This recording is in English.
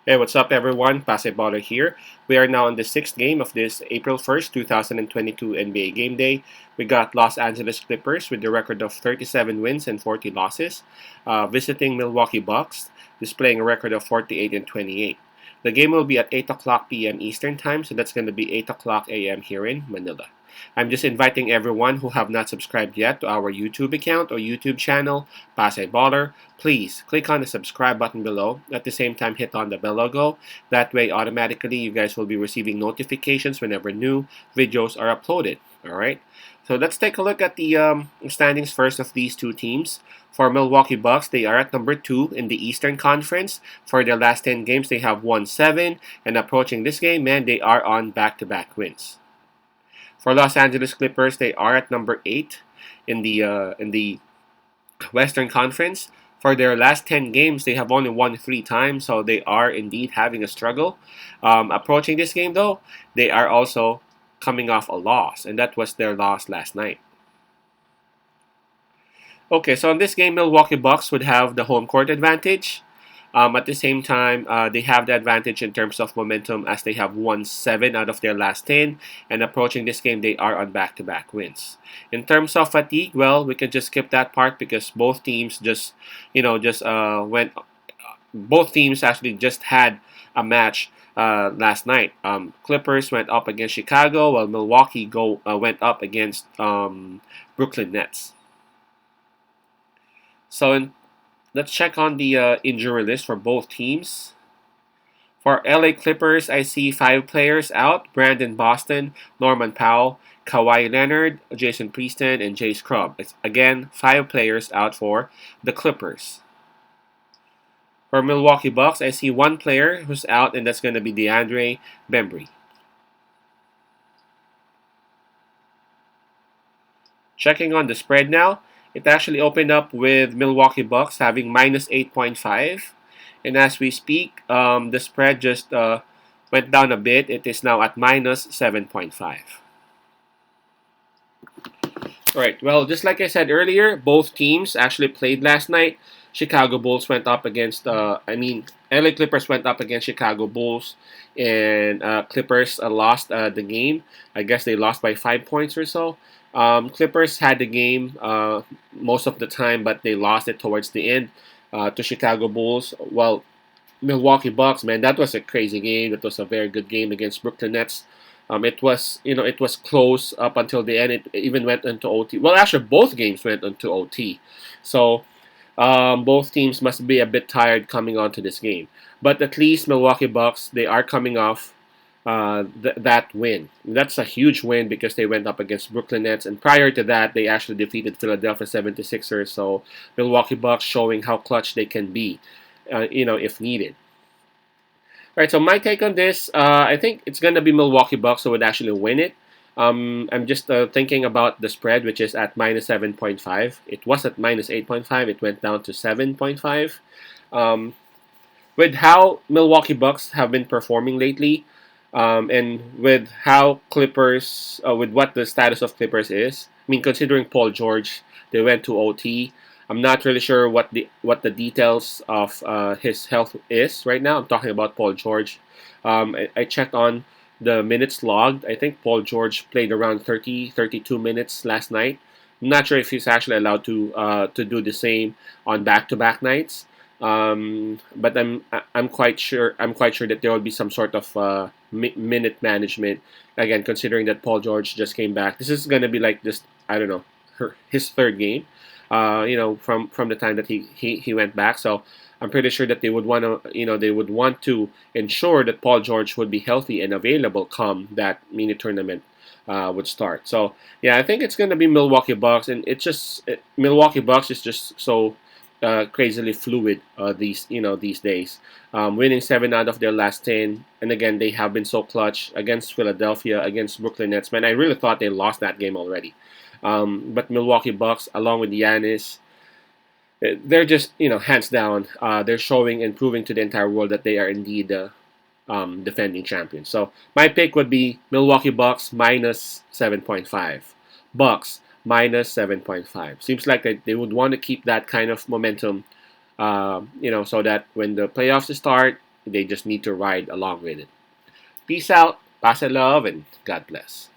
Hey, what's up, everyone? Baller here. We are now on the sixth game of this April 1st, 2022 NBA Game Day. We got Los Angeles Clippers with a record of 37 wins and 40 losses, visiting Milwaukee Bucks, displaying a record of 48 and 28. The game will be at 8 o'clock p.m. Eastern Time, so that's going to be 8 o'clock a.m. here in Manila. I'm just inviting everyone who have not subscribed yet to our YouTube account or YouTube channel, Baller. Please click on the subscribe button below. At the same time, hit on the bell logo. That way, automatically, you guys will be receiving notifications whenever new videos are uploaded. All right. So let's take a look at the standings first of these two teams. For Milwaukee Bucks, they are at number 2 in the Eastern Conference. For their last 10 games, they have won 7. And approaching this game, man, they are on back-to-back wins. For Los Angeles Clippers, they are at number 8 in the Western Conference. For their last 10 games, they have only won 3 times, so they are indeed having a struggle. Approaching this game, though, they are also coming off a loss, and that was their loss last night. Okay, so in this game, Milwaukee Bucks would have the home court advantage. At the same time, they have the advantage in terms of momentum as they have won 7 out of their last 10, and approaching this game, they are on back-to-back wins. In terms of fatigue, well, we can just skip that part because both teams went. Both teams actually just had a match last night. Clippers went up against Chicago, while Milwaukee went up against Brooklyn Nets. So let's check on the injury list for both teams. For LA Clippers, I see 5 players out: Brandon Boston, Norman Powell, Kawhi Leonard, Jason Prieston, and Jay Scrubb. It's again 5 players out for the Clippers. For Milwaukee Bucks, I see 1 player who's out, and that's going to be DeAndre Bembry. Checking on the spread now, it actually opened up with Milwaukee Bucks having minus 8.5. And as we speak, the spread just went down a bit. It is now at minus 7.5. Alright, well, just like I said earlier, both teams actually played last night. Chicago Bulls went up against, LA Clippers went up against Chicago Bulls, and Clippers lost the game. I guess they lost by 5 points or so. Clippers had the game most of the time, but they lost it towards the end to Chicago Bulls. Well, Milwaukee Bucks, man, that was a crazy game. That was a very good game against Brooklyn Nets. It was close up until the end. It even went into OT. Well, actually, both games went into OT. So both teams must be a bit tired coming onto this game. But at least Milwaukee Bucks, they are coming off that win. That's a huge win because they went up against Brooklyn Nets, and prior to that, they actually defeated Philadelphia 76ers. So Milwaukee Bucks showing how clutch they can be, if needed. Right, so my take on this, I think it's going to be Milwaukee Bucks who would actually win it. I'm just thinking about the spread, which is at minus 7.5. It was at minus 8.5. It went down to 7.5. With how Milwaukee Bucks have been performing lately, and with how Clippers, with what the status of Clippers is, I mean, considering Paul George, they went to OT. I'm not really sure what the details of his health is right now. I'm talking about Paul George. I checked on the minutes logged. I think Paul George played around 32 minutes last night. I'm not sure if he's actually allowed to do the same on back-to-back nights. But I'm quite sure that there will be some sort of minute management again, considering that Paul George just came back. This is gonna be like this. I don't know, his 3rd game. From the time that he went back. So I'm pretty sure that they would want to ensure that Paul George would be healthy and available come that mini tournament would start. So yeah, I think it's gonna be Milwaukee Bucks, and Milwaukee Bucks is just so crazily fluid these days. Winning 7 out of their last 10, and again they have been so clutch against Philadelphia, against Brooklyn Nets. Man, I really thought they lost that game already. But Milwaukee Bucks, along with Giannis, they're just, hands down, they're showing and proving to the entire world that they are indeed defending champions. So my pick would be Milwaukee Bucks minus 7.5. Bucks minus 7.5. Seems like they would want to keep that kind of momentum, so that when the playoffs start, They just need to ride along with it. Peace out, pass love, and God bless.